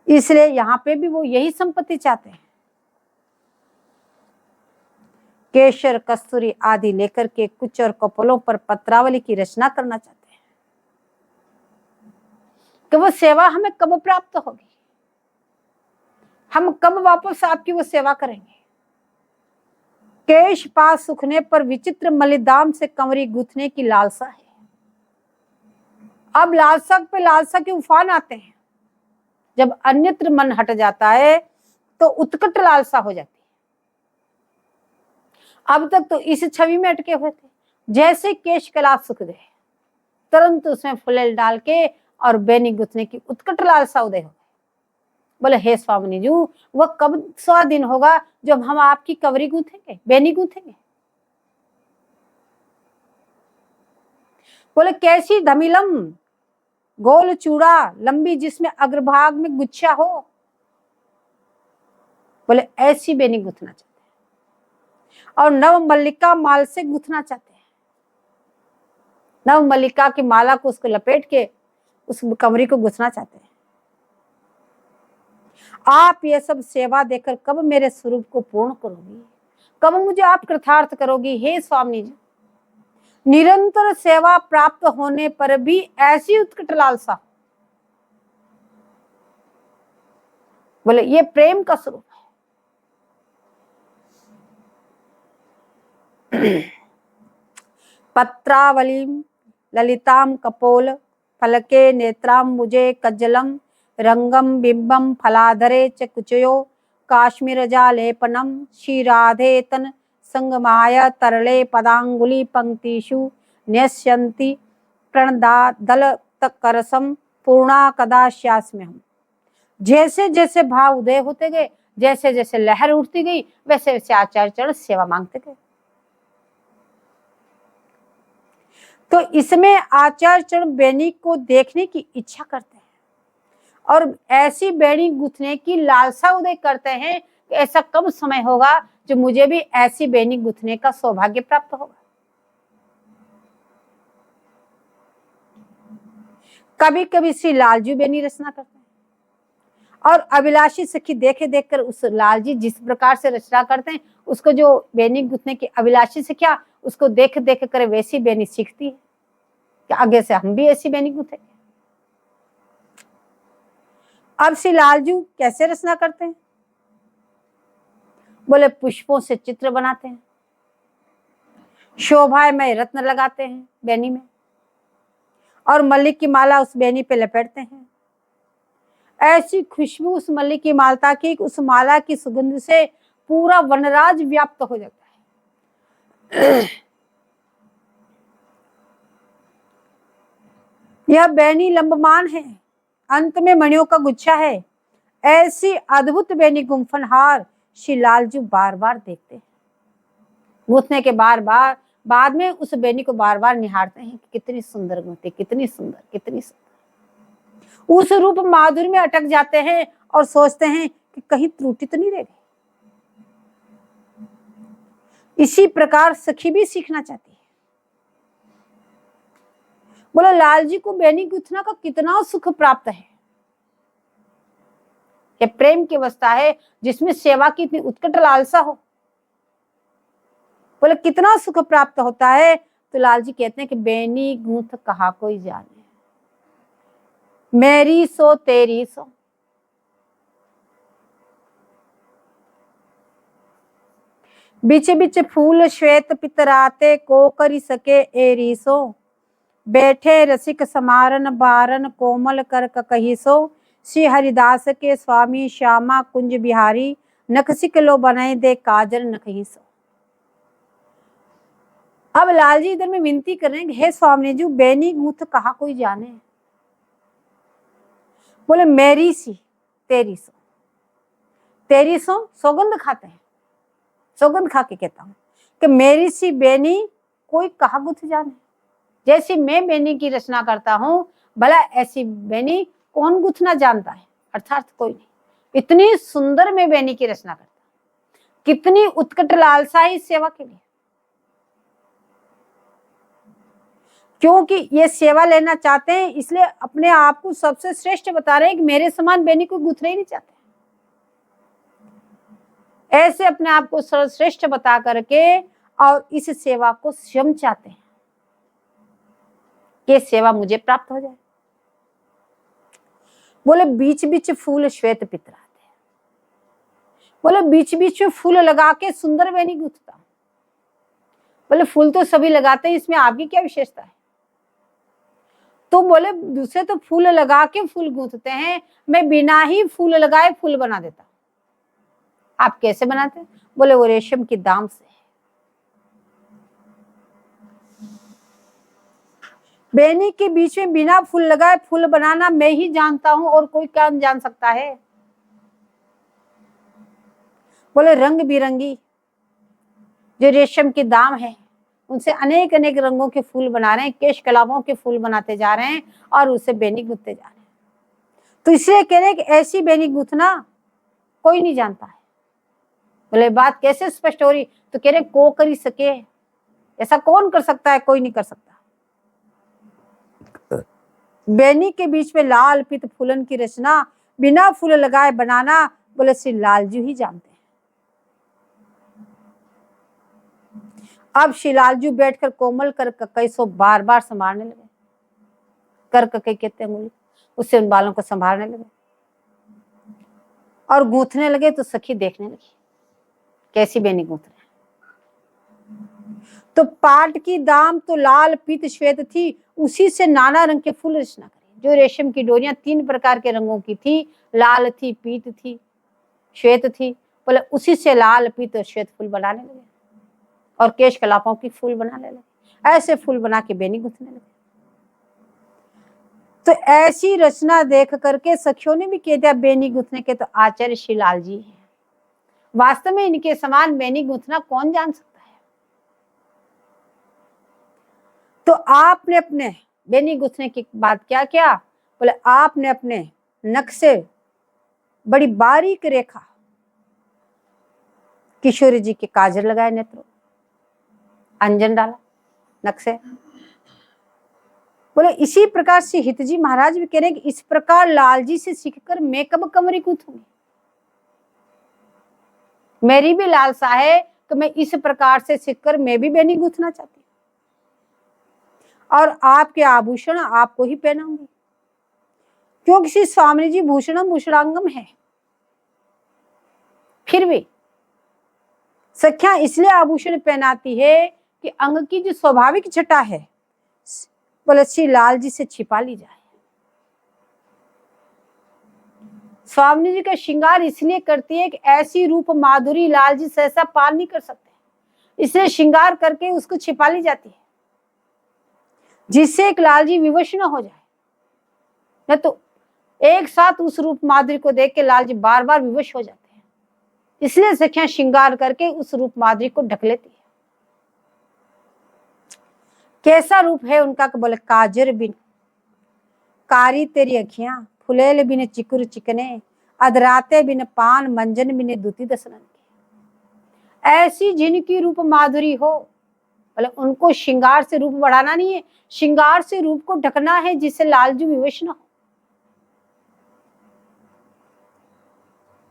इसलिए यहाँ पे भी वो यही संपत्ति चाहते हैं। केशर कस्तूरी आदि लेकर के कुछ और कपलों पर पत्रावली की रचना करना चाहते हैं कि वो सेवा हमें कब प्राप्त होगी, हम कब वापस आपकी वो सेवा करेंगे। केश पास सूखने पर विचित्र मलिदाम से कंवरी गूंथने की लालसा है। अब लालसा पे लालसा के उफान आते हैं। जब अन्यत्र मन हट जाता है तो उत्कट लालसा हो जाती है। अब तक तो इस छवि में अटके हुए थे, जैसे केश कला सूख गए तुरंत उसमें फुलेल डाल के और बेनी गुथने की उत्कट लालसा उदय हो गई। बोले हे स्वामिनी जी, वह कब 100 दिन होगा जब हम आपकी कवरी गूंथेंगे, बेनी गूंथेंगे। बोले कैसी धमिलम गोल चूड़ा लंबी जिसमें अग्रभाग में गुच्छा हो। बोले ऐसी बेनी गुथना चाहते हैं। और नव मल्लिका माल से गुथना चाहते हैं। नव मल्लिका की माला को उसको लपेट के उस कमरी को गुथना चाहते हैं। आप ये सब सेवा देकर कब मेरे स्वरूप को पूर्ण करोगी, कब मुझे आप कृतार्थ करोगी। हे स्वामी जी, निरंतर सेवा प्राप्त होने पर भी ऐसी उत्कट लालसा। बोले ये प्रेम का स्वरूप है। पत्रावली ललिताम कपोल फलके नेत्राम मुझे कज्जलम रंगम बिंबम फलाधरे च कुचयो काश्मीरजा लेपनम श्रीराधे तन संगमाय तरले पदांगुली पंक्तिषु न्यस्यन्ति प्रणदादल करसम पूर्णा कदाश्यास्मि हम। जैसे जैसे भाव उदय होते गए, जैसे जैसे लहर उठती गई, वैसे वैसे आचार्य चरण सेवा मांगते गए। तो इसमें आचार्य चरण बेनी को देखने की इच्छा करते हैं और ऐसी बेनी गुथने की लालसा उदय करते हैं कि ऐसा कब समय होगा जो मुझे भी ऐसी बेनी गुथने का सौभाग्य प्राप्त होगा। कभी कभी श्री लालजी बेनी रचना करते हैं और अभिलाषी सखी देखे देखकर उस लालजी जिस प्रकार से रचना करते हैं उसको जो बेनी गुथने की अभिलाषी सखिया उसको देख देख कर वैसी बेनी सीखती है कि आगे से हम भी ऐसी बेनी गुथेंगे। अब श्री लालजू कैसे रचना करते हैं? बोले पुष्पों से चित्र बनाते हैं, शोभामय रत्न लगाते हैं बेनी में, और मल्लिक की माला उस बेनी पे लपेटते हैं। ऐसी खुशबू उस मल्लिक की मालता की, उस माला की सुगंध से पूरा वनराज व्याप्त हो जाता है। यह बेनी लंबमान है, अंत में मणियों का गुच्छा है। ऐसी अद्भुत बेनी गुम्फन हार श्री लालजू बार बार देखते हैं। गूंथने के बाद में उस बेनी को बार बार निहारते हैं कि कितनी सुंदर गूंथी, कितनी सुंदर, कितनी सुंदर। उस रूप माधुर्य में अटक जाते हैं और सोचते हैं कि कहीं त्रुटि तो नहीं रह गई। इसी प्रकार सखी भी सीखना चाहती है। बोले लालजी को बेनी गूंथना का कितना सुख प्राप्त है। ये प्रेम की अवस्था है जिसमें सेवा की इतनी उत्कट लालसा हो। बोले कितना सुख प्राप्त होता है। तो लालजी कहते हैं कि बेनी गूंथ कहा कोई जाने, मेरी सो तेरी सो। बिच बिच फूल श्वेत पितराते, को करी सके एरी सो। बैठे रसिक समारन बारन, कोमल कर कही सो। श्री हरिदास के स्वामी श्यामा कुंज बिहारी, नखसिक लो बनाए दे काजल नखही सो। अब लालजी इधर में विनती कर रहे हैं, हे स्वामी जी बेनी गूंथ कहा कोई जाने। बोले मेरी सी तेरी सो। तेरी सो सौगंध खाते हैं, सौगंध खा के कहता हूं कि मेरी सी बेनी कोई कहा गूंथ जाने। जैसी मैं बेनी की रचना करता हूं, भला ऐसी बेनी कौन गूंथना जानता है, अर्थात कोई नहीं। इतनी सुंदर मैं बेनी की रचना करता हूं, कितनी उत्कट लालसा है इस सेवा के लिए। क्योंकि ये सेवा लेना चाहते हैं, इसलिए अपने आप को सबसे श्रेष्ठ बता रहे हैं कि मेरे समान बेनी को गूंथना ही नहीं चाहते। ऐसे अपने आप को सर्वश्रेष्ठ बता करके और इस सेवा को स्वयं चाहते हैं कि सेवा मुझे प्राप्त हो जाए। बोले बीच बीच फूल श्वेत पितराते, बोले बीच बीच में फूल लगा के सुंदर बेनी गूंथता। बोले फूल तो सभी लगाते हैं, इसमें आपकी क्या विशेषता है? तो बोले दूसरे तो फूल लगा के फूल गूंथते हैं, मैं बिना ही फूल लगाए फूल बना देता। आप कैसे बनाते हैं? बोले वो रेशम की दाम से। बेनी के बीच में बिना फूल लगाए फूल बनाना मैं ही जानता हूं, और कोई क्या जान सकता है। बोले रंग बिरंगी जो रेशम की दाम है, उनसे अनेक अनेक रंगों के फूल बना रहे हैं, केश कलापों के फूल बनाते जा रहे हैं और उसे बेनी गूंथते जा रहे हैं। तो इसलिए कह रहे हैं कि ऐसी बेनी गूंथना कोई नहीं जानता है। बोले बात कैसे स्पष्ट हो रही? तो कह रहे को करी सके, ऐसा कौन कर सकता है? कोई नहीं कर सकता। बेनी के बीच में लाल पीत फूलन की रचना बिना फूल लगाए बनाना, बोले श्री लालजू ही जानते हैं। अब श्री लालजू बैठकर कोमल कर ककई सो बार बार संभालने लगे। कर ककई कहते हैं, उससे उन बालों को संभालने लगे और गूंथने लगे। तो सखी देखने लगी कैसी बेनी गूंथ रहे। तो पाट की दाम तो लाल पीत श्वेत थी, उसी से नाना रंग के फूल रचना करी। जो रेशम की डोरियां 3 प्रकार के रंगों की थी, लाल थी, पीत थी, श्वेत थी, बोले उसी से लाल पीत और श्वेत फूल बनाने लगे और केश कलापों की फूल बनाने लगे। ऐसे फूल बना के बेनी गूंथने लगे। तो ऐसी रचना देख करके सखियों ने भी कह दिया बेनी गूंथने के तो आचार्य श्री लालजी हैं। वास्तव में इनके समान बेनी गूंथना कौन जान सकता है। तो आपने अपने बेनी गूंथने की बात क्या किया? बोले आपने अपने नख से बड़ी बारीक रेखा किशोरी जी के काजल लगाए, नेत्रों अंजन डाला नख से। बोले इसी प्रकार से हितजी महाराज भी कह रहे हैं कि इस प्रकार लालजी से सीखकर मैं कब कमरी गूंथूंगी। मेरी भी लालसा है कि मैं इस प्रकार से सीखकर मैं भी बेनी गूंथना चाहती हूँ और आपके आभूषण आपको ही पहनाऊंगी। क्योंकि श्री स्वामी जी भूषणम भूषणांगम है, फिर भी सखियां इसलिए आभूषण पहनाती है कि अंग की जो स्वाभाविक छटा है बोले श्री लाल जी से छिपा ली जाए। स्वामी जी का श्रृंगार इसलिए करती है कि ऐसी रूप माधुरी लाल जी सहसा पार नहीं कर सकते, इसलिए श्रृंगार करके उसको छिपा ली जाती है, जिससे एक लाल जी विवश न हो जाए। न तो एक साथ उस रूप माधुरी को देख के लाल जी बार बार विवश हो जाते हैं, इसलिए सखियां श्रृंगार करके उस रूप माधुरी को ढक लेती है। कैसा रूप है उनका कि बोले काजर बिन कारी तेरी अखियां, फुलेल बिन चिकुर चिकने, अधराते बिन पान मंजन बिन दूती दसनन की। ऐसी जिनकी रूप माधुरी हो, मतलब उनको श्रृंगार से रूप बढ़ाना नहीं है, श्रृंगार से रूप को ढकना है जिससे लालजू विवश न हो।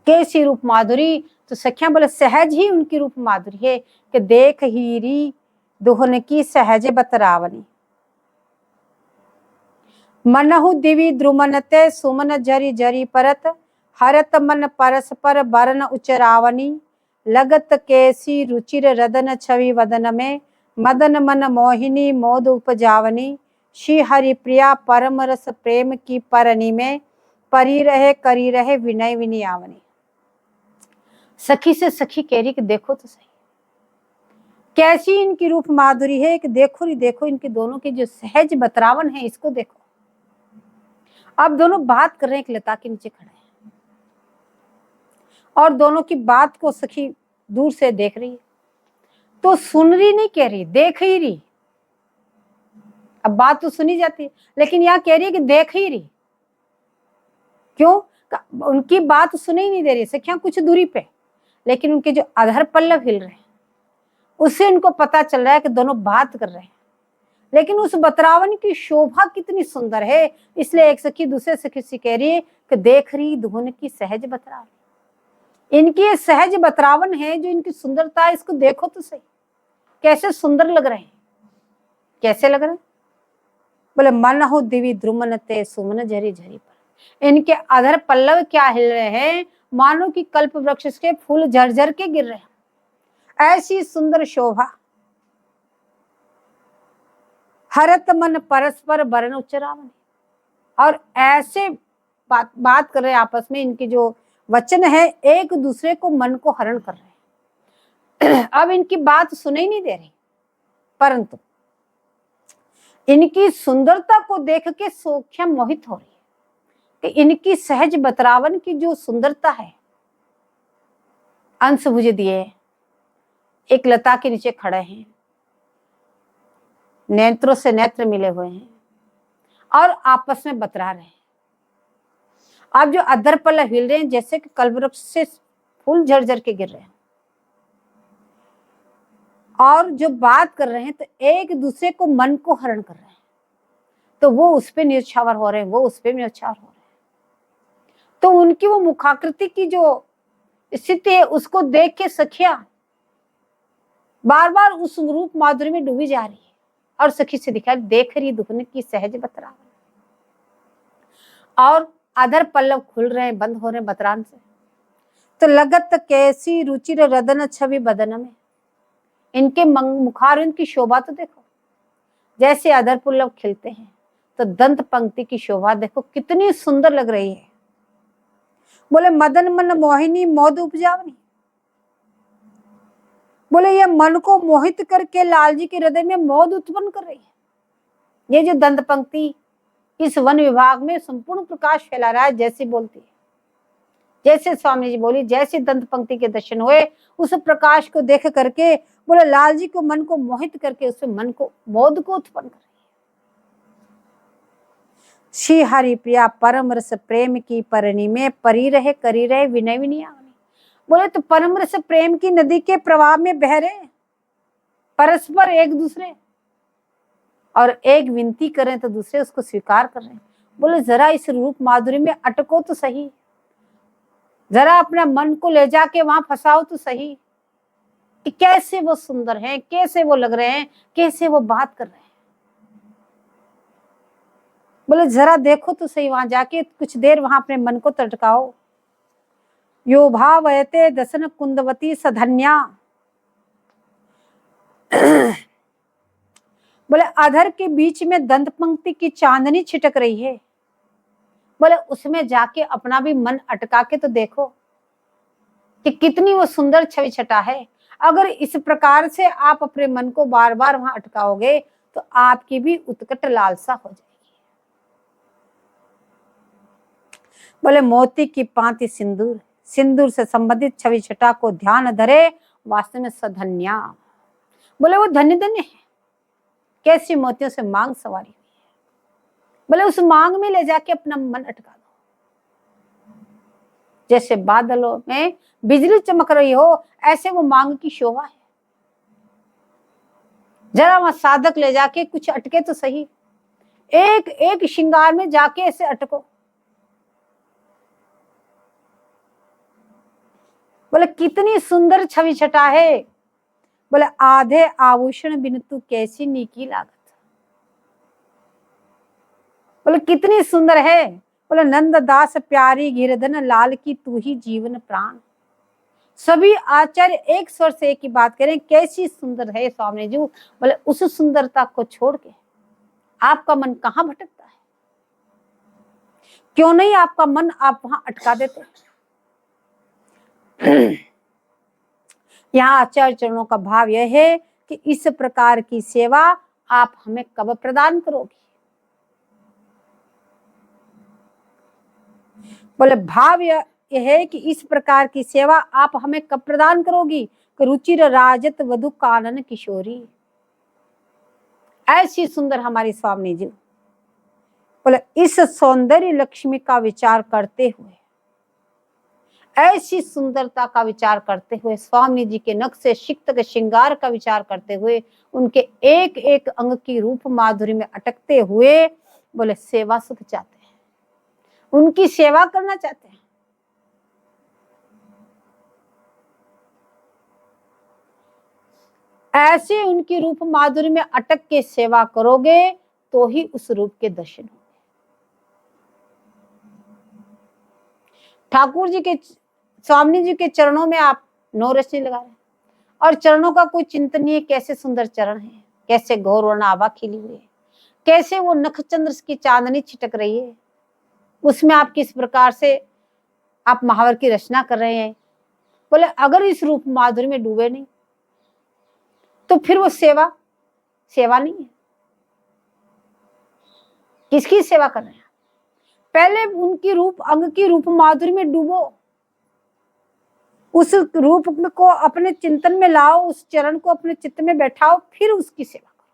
कैसी रूप माधुरी, तो सखियां बोले सहज ही उनकी रूप माधुरी है कि देख हीरी दुहन की सहज बतरावनी, मनहु दिवी द्रुमनते सुमन जरी जरी परत, हरत मन परस्पर बरन उचरावनी, लगत कैसी रुचिर रदन छवि वदन में, मदन मन मोहिनी मोद उपजावनी, श्री हरि प्रिया परम रस प्रेम की परनी में, परी रहे करी रहे विनय विनियावनी। सखी से सखी कह रही कि देखो तो सही कैसी इनकी रूप माधुरी है, कि देखो री देखो इनके दोनों के जो सहज बतरावन है, इसको देखो। अब दोनों बात कर रहे हैं, एक लता के नीचे खड़े हैं और दोनों की बात को सखी दूर से देख रही है, तो सुन रही नहीं कह रही, देख ही रही। अब बात तो सुनी जाती है, लेकिन यहाँ कह रही है कि देख ही रही। क्यों? उनकी बात सुनी ही नहीं दे रही सखियां कुछ दूरी पे, लेकिन उनके जो अधर पल्लव हिल रहे हैं उससे उनको पता चल रहा है कि दोनों बात कर रहे हैं। लेकिन उस बतरावन की शोभा कितनी सुंदर है, इसलिए एक सखी दूसरे सखी से कह रही है कि देख रही धुन की सहज बतरावन, इनकी ये सहज बतरावन है जो इनकी सुंदरता है, इसको देखो तो सही कैसे सुंदर लग रहे हैं। कैसे लग रहे हैं? बोले मन हो दिवी द्रुमन ते सुमन झरी झरी पर, इनके अधर पल्लव क्या हिल रहे हैं, मानो कि कल्प वृक्ष के फूल झरझर के गिर रहे हैं, ऐसी सुंदर शोभा। हरत मन परस्पर बरन उच्चरावनी, और ऐसे बात कर रहे हैं आपस में, इनके जो वचन है एक दूसरे को मन को हरण कर रहे हैं। अब इनकी बात सुने ही नहीं दे रही, परंतु इनकी सुंदरता को देख के सखियां मोहित हो रही है कि इनकी सहज बतरावन की जो सुंदरता है। अंश भुज दिए एक लता के नीचे खड़े हैं, नेत्रों से नेत्र मिले हुए हैं और आपस में बतरा रहे हैं। अब जो अधर पल्लव हिल रहे हैं जैसे कि कल्पवृक्ष से फूल झरझर के गिर रहे हैं, और जो बात कर रहे हैं तो एक दूसरे को मन को हरण कर रहे हैं, तो वो उस पे न्यौछावर हो रहे हैं, वो उस पे न्यौछावर हो रहे हैं। तो उनकी वो मुखाकृति की जो स्थिति है उसको देख के सखियां बार बार उस रूप माधुरी में डूबी जा रही है, और सखी से दिखा देख रही दुखने की सहज बतरावन, और अधर पल्लव खुल रहे हैं, बंद हो रहे हैं बतरान से। तो लगत कैसी रुचिर रदन छवि बदन में, इनके मुखारविंद की शोभा तो देखो, जैसे अधर पल्लव खिलते हैं तो दंत पंक्ति की शोभा देखो कितनी सुंदर लग रही है। बोले मदन मन मोहिनी मोद उपजावनी, बोले ये मन को मोहित करके लाल जी के हृदय में मोद उत्पन्न कर रही है। ये जो दंत पंक्ति इस वन विभाग में संपूर्ण प्रकाश फैला रहा है, जैसे बोलती है, जैसे स्वामी जी बोली, जैसे दंत पंक्ति के दर्शन हुए उस प्रकाश को देख करके बोले लाल जी को मन को मोहित करके उसमें मन को मोद को उत्पन्न कर रही है। श्री हरि प्रिया परम रस प्रेम की परनी में, परी रहे करी रहे विनय विनियावनी। बोले तो परम रस प्रेम की नदी के प्रवाह में बह रहे, परस्पर एक दूसरे, और एक विनती करें तो दूसरे उसको स्वीकार कर रहे हैं। बोले जरा इस रूप माधुरी में अटको तो सही, जरा अपना मन को ले जाके वहां फंसाओ तो सही, कि कैसे वो सुंदर हैं, कैसे वो लग रहे हैं, कैसे वो बात कर रहे हैं। बोले जरा देखो तो सही, वहां जाके कुछ देर वहां अपने मन को तटकाओ। यो भावयते दसन कुंदवती सधन्या। बोले अधर के बीच में दंत पंक्ति की चांदनी छिटक रही है, बोले उसमें जाके अपना भी मन अटका के तो देखो कि कितनी वो सुंदर छवि छटा है। अगर इस प्रकार से आप अपने मन को बार बार वहां अटकाओगे तो आपकी भी उत्कट लालसा हो जाएगी। बोले मोती की पांति सिंदूर, सिंदूर से संबंधित छवि छटा को ध्यान धरे वास्तव में सधन्या। बोले वो धन्य धन्य है, कैसी मोतियों से मांग सवारी हुई है। बोले उस मांग में ले जाके अपना मन अटका दो। जैसे बादलों में बिजली चमक रही हो, ऐसे वो मांग की शोभा है। जरा वहां साधक ले जाके कुछ अटके तो सही, एक एक श्रृंगार में जाके ऐसे अटको। बोले कितनी सुंदर छवि छटा है। बोले आधे आभूषण बिन तू कैसी नीकी लागत। बोले कितनी सुंदर है। बोले नंद दास प्यारी गिरधन लाल की तू ही जीवन प्राण। सभी आचार्य एक स्वर से एक ही बात करें, कैसी सुंदर है स्वामी जी। बोले उस सुंदरता को छोड़ के आपका मन कहाँ भटकता है? क्यों नहीं आपका मन आप वहां अटका देते? यहाँ आचार्य चरणों का भाव यह है कि इस प्रकार की सेवा आप हमें कब प्रदान करोगे? बोले भाव यह है कि इस प्रकार की सेवा आप हमें कब प्रदान करोगी? रुचिर राजत वधु कानन किशोरी। ऐसी सुंदर हमारी स्वामी जी। बोले इस सौंदर्य लक्ष्मी का विचार करते हुए, ऐसी सुंदरता का विचार करते हुए, स्वामी जी के नक्शे सिक्त के श्रृंगार का विचार करते हुए, उनके एक एक अंग की रूप माधुरी में अटकते हुए, बोले सेवा सुख चाहते हैं, उनकी सेवा करना चाहते हैं। ऐसे उनकी रूप माधुरी में अटक के सेवा करोगे तो ही उस रूप के दर्शन होंगे। ठाकुर जी के स्वामी जी के चरणों में आप नौ रश्मि लगा रहे हैं और चरणों का कोई चिंतनीय कैसे सुंदर चरण है, कैसे गौर वर्ण आभा खिली हुई है, कैसे वो नखचंद्र की चांदनी छिटक रही है, उसमें आप किस प्रकार से आप महावर की रचना कर रहे हैं। बोले अगर इस रूप माधुरी में डूबे नहीं तो फिर वो सेवा नहीं है। किसकी सेवा कर रहे हैं? पहले उनकी रूप अंग की रूप माधुरी में डूबो, उस रूप को अपने चिंतन में लाओ, उस चरण को अपने चित्त में बैठाओ, फिर उसकी सेवा करो।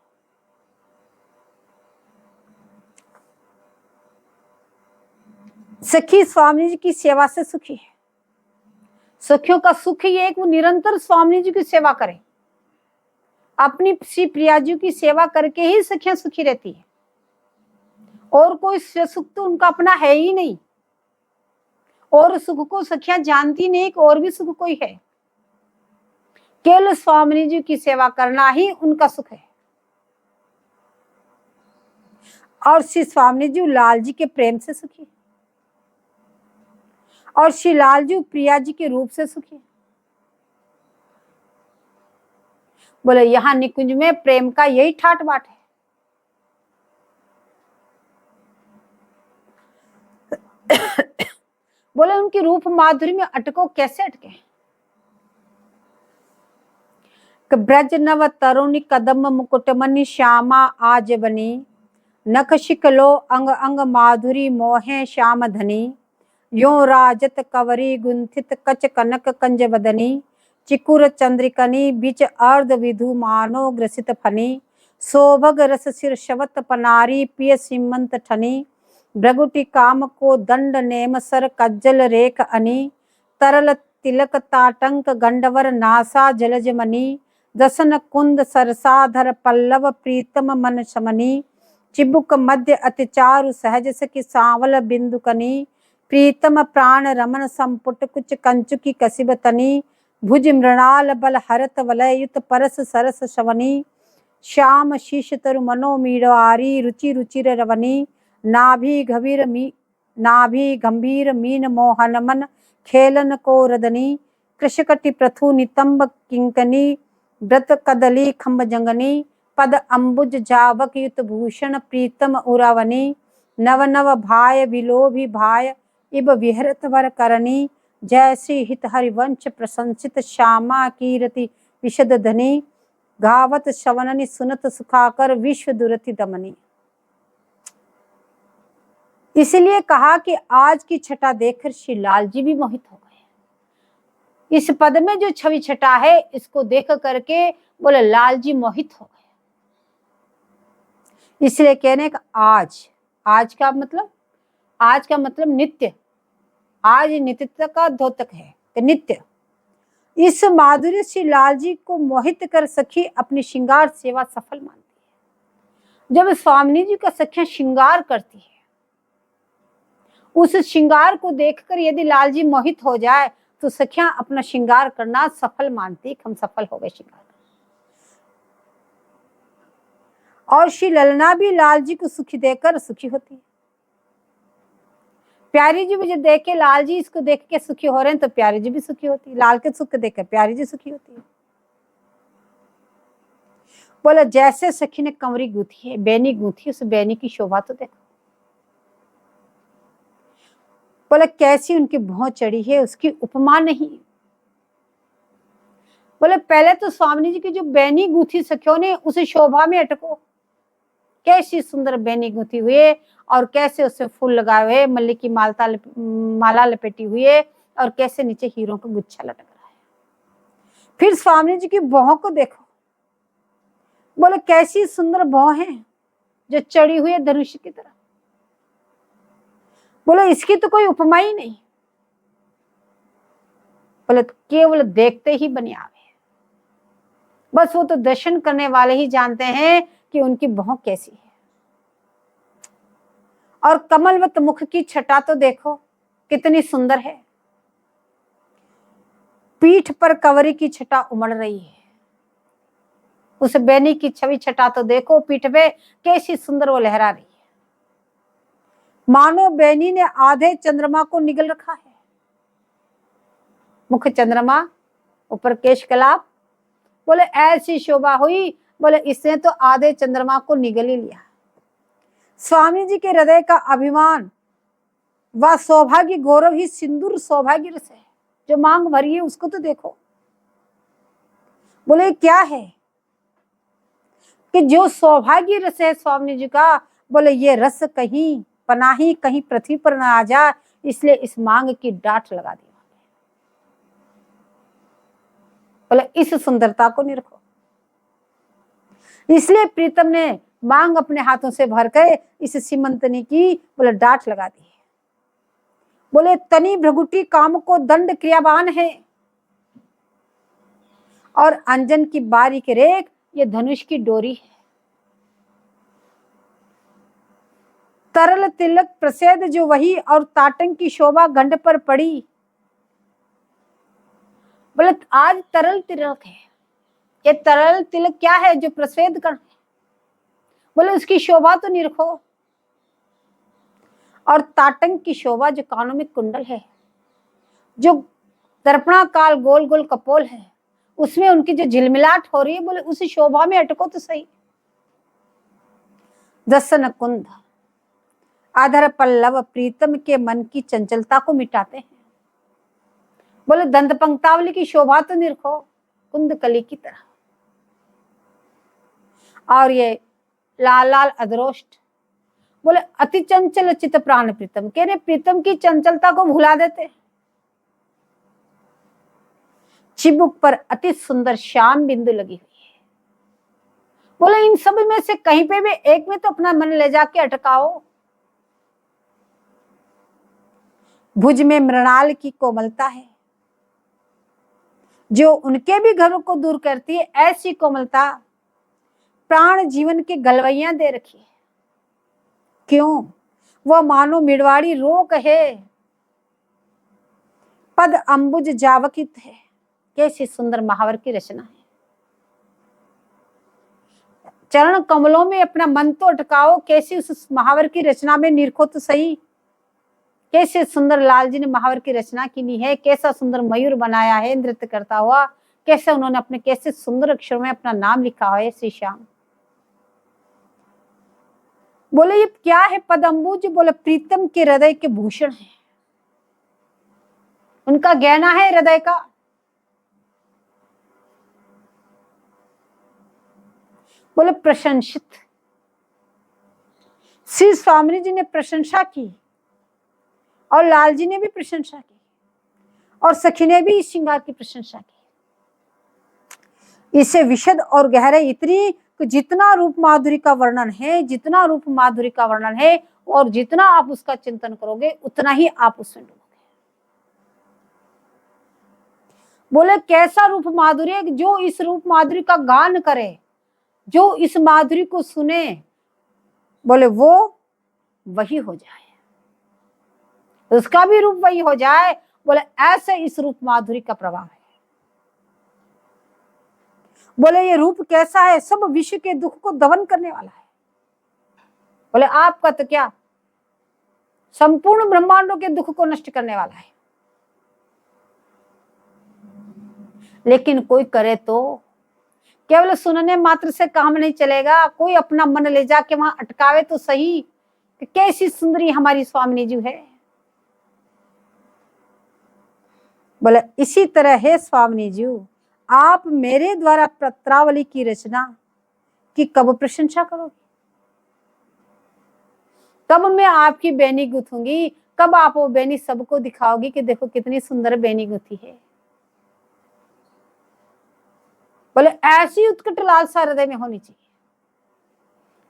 सखी स्वामी जी की सेवा से सुखी है। सखियों का सुख ही है कि वो निरंतर स्वामी जी की सेवा करें। अपनी श्री प्रिया जी की सेवा करके ही सखियां सुखी रहती है, और कोई सुख तो उनका अपना है ही नहीं, और सुख को सखियां जानती नहीं कि और भी सुख कोई है। केवल स्वामी जी की सेवा करना ही उनका सुख है। और श्री स्वामी जी लाल जी के प्रेम से सुखी, और श्री लाल जी प्रिया जी के रूप से सुखी। बोले यहाँ निकुंज में प्रेम का यही ठाट बाट है। बोले उनकी रूप माधुरी में अटको, कैसे अटके? ब्रज नव तरुणी कदम मुकुटमणि श्यामा आज बनी, नख शिकलो अंग अंग माधुरी मोहे श्याम धनी, यो राजत कवरी गुंथित कच कनक कंज बदनी, चिकुर चंद्रिकनी बीच अर्ध विधु मानो ग्रसित फनी, शोभग रस सिर शवत पनारी पिय सीमंत ठनी, भ्रगुटी काम को दंड नेम सर कज्जल रेख अनी, तरल तिलक ताटंक गंडवर नासा जलज मनी, दसन कुंद सरसाधर पल्लव प्रीतम मन शमनी, चिबुक मध्य अतिचारु सहज सखी सांवल बिंदुकनी, प्रीतम प्राण रमन संपुट कुछ कंचुकी कसिब तनी, भुज मृणाल बल हरत वलयुत परस सरस शवनी, श्याम शीश तरु मनो मीड़वारी रुचि रुचिर रवनी, नाभि गंभीर मीन मोहन मन खेलन को रदनी कृषकटि प्रथु नितंब किंकनी व्रत कदली खम्ब जंगनी पद अंबुज जावक युत भूषण प्रीतम उरावनी नव नव भाय विलोभी भाय इब विहरत वर करनी जय श्री हित हरिवंश प्रशंसित श्यामा कीरति विशद धनी गावत शवननि सुनत सुखाकर विश्व दुरति दमनी। इसलिए कहा कि आज की छटा देखकर श्री लाल जी भी मोहित हो गए। इस पद में जो छवि छटा है इसको देख करके बोले लाल जी मोहित हो गए। इसलिए कहने का आज का मतलब नित्य, आज नित्यता का द्योतक है कि नित्य। इस माधुर्य श्री लाल जी को मोहित कर सखी अपनी श्रृंगार सेवा सफल मानती है। जब स्वामी जी का सखियां श्रृंगार करती है, उस श्रृंगार को देखकर यदि लाल जी मोहित हो जाए तो सखियां अपना श्रृंगार करना सफल मानती, हम सफल हो गए श्रृंगार। और श्री ललना भी लाल जी को सुखी देकर सुखी होती है। प्यारी जी मुझे देख के, लाल जी इसको देख के सुखी हो रहे हैं तो प्यारी जी भी सुखी होती है। लाल के सुख देखकर प्यारी जी सुखी होती है। बोला जैसे सखी ने कंवरी गूंथी है, बैनी गूंथी, उस बैनी की शोभा तो देखो। बोला कैसी उनकी भौं चढ़ी है, उसकी उपमा नहीं। बोले पहले तो स्वामी जी की जो बैनी गूंथी सखियों ने उस शोभा में अटको। कैसी सुंदर बैनी गूंथी हुई और कैसे उसमें फूल लगाए हुए, मल्ली की माला लपेटी हुई है और कैसे नीचे हीरों का गुच्छा लटक रहा है। फिर स्वामी जी की भौं को देखो। बोले कैसी सुंदर भौं है जो चढ़ी हुई है धनुष की तरह। बोले इसकी तो कोई उपमा ही नहीं। बोले केवल देखते ही बने आवे, बस वो तो दर्शन करने वाले ही जानते हैं कि उनकी भौं कैसी है। और कमलवत मुख की छटा तो देखो कितनी सुंदर है। पीठ पर कंवरी की छटा उमड़ रही है। उस बैनी की छवि छटा तो देखो, पीठ पे कैसी सुंदर वो लहरा रही है। मानो बैनी ने आधे चंद्रमा को निगल रखा है। मुख चंद्रमा, ऊपर केश कलाप। बोले ऐसी शोभा हुई, बोले इसने तो आधे चंद्रमा को निगल ही लिया। स्वामी जी के हृदय का अभिमान व सौभाग्य गौरव ही सिंदूर सौभाग्य रस है जो मांग भरी है, उसको तो देखो। बोले क्या है कि जो सौभाग्य रस है स्वामी जी का, बोले ये रस कहीं पनाही कहीं पृथ्वी पर न आ जा, इसलिए इस मांग की डांट लगा दी। बोले इस सुंदरता को निरखो। इसलिए प्रीतम ने मांग अपने हाथों से भर कर इस सीमंतनी की बोले डांट लगा दी है। बोले तनी भ्रगुटी काम को दंड क्रियावान है और अंजन की बारीक रेख ये धनुष की डोरी है। तरल तिलक प्रसेद जो वही और ताटंक की शोभा गंड पर पड़ी। बोले आज तरल तिलक है। ये तरल तिलक क्या है जो प्रस्वेद कर, बोले उसकी शोभा तो निरखो। और ताटंक की शोभा जो कानों में कुंडल है, जो दर्पणाकाल गोल गोल कपोल है, उसमें उनकी जो झिलमिलाट हो रही है, बोले उसी शोभा में अटको तो सही। दसन कुंद आधर पल्लव प्रीतम के मन की चंचलता को मिटाते हैं। बोले दंत पंक्तावली की शोभा तो निरखो कुंद कली की तरह। और ये लाल लाल अधरोष्ट, बोले अति चंचल चित प्राण प्रीतम, कहने प्रीतम की चंचलता को भुला देते। चिबुक पर अति सुंदर श्याम बिंदु लगी हुई है। बोले इन सब में से कहीं पे भी एक में तो अपना मन ले जाके अटकाओ। भुज में मृणाल की कोमलता है जो उनके भी घरों को दूर करती है। ऐसी कोमलता प्राण जीवन के गलवैया दे रखी है। क्यों? वह मानो मिड़वाड़ी रोक है, पद अंबुज जावकित है। कैसी सुंदर महावर की रचना है। चरण कमलों में अपना मन तो अटकाओ, कैसी उस महावर की रचना में निरखो तो सही। कैसे सुंदर लाल जी ने महावर की रचना की है, कैसा सुंदर मयूर बनाया है नृत्य करता हुआ, कैसे उन्होंने अपने कैसे सुंदर अक्षरों में अपना नाम लिखा है श्री श्याम। बोले ये क्या है पदम्बुज, बोले प्रीतम के हृदय के भूषण है, उनका गहना है हृदय का। बोले प्रशंसित, श्री स्वामी जी ने प्रशंसा की और लाल जी ने भी प्रशंसा की और सखी ने भी इस श्रृंगार की प्रशंसा की। इसे विशद और गहराई इतनी कि जितना रूप माधुरी का वर्णन है, जितना रूप माधुरी का वर्णन है और जितना आप उसका चिंतन करोगे उतना ही आप उसमें डूबोगे। बोले कैसा रूप माधुरी है, जो इस रूप माधुरी का गान करे, जो इस माधुरी को सुने, बोले वो वही हो जाए, उसका भी रूप वही हो जाए। बोले ऐसे इस रूप माधुरी का प्रभाव है। बोले ये रूप कैसा है, सब विश्व के दुख को दमन करने वाला है। बोले आपका तो क्या, संपूर्ण ब्रह्मांडों के दुख को नष्ट करने वाला है। लेकिन कोई करे तो केवल सुनने मात्र से काम नहीं चलेगा, कोई अपना मन ले जाके वहां अटकावे तो सही कि कैसी सुंदरी हमारी स्वामिनी जी है। बोले इसी तरह है स्वामिनी जी, आप मेरे द्वारा पत्रावली की रचना की कब प्रशंसा करोगे, कब मैं आपकी बेनी गुथूंगी, कब आप वो बेनी सबको दिखाओगी कि देखो कितनी सुंदर बेनी गुथी है। बोले ऐसी उत्कट लालसा हृदय में होनी चाहिए।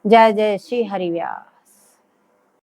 जय जय श्री हरिव्यास।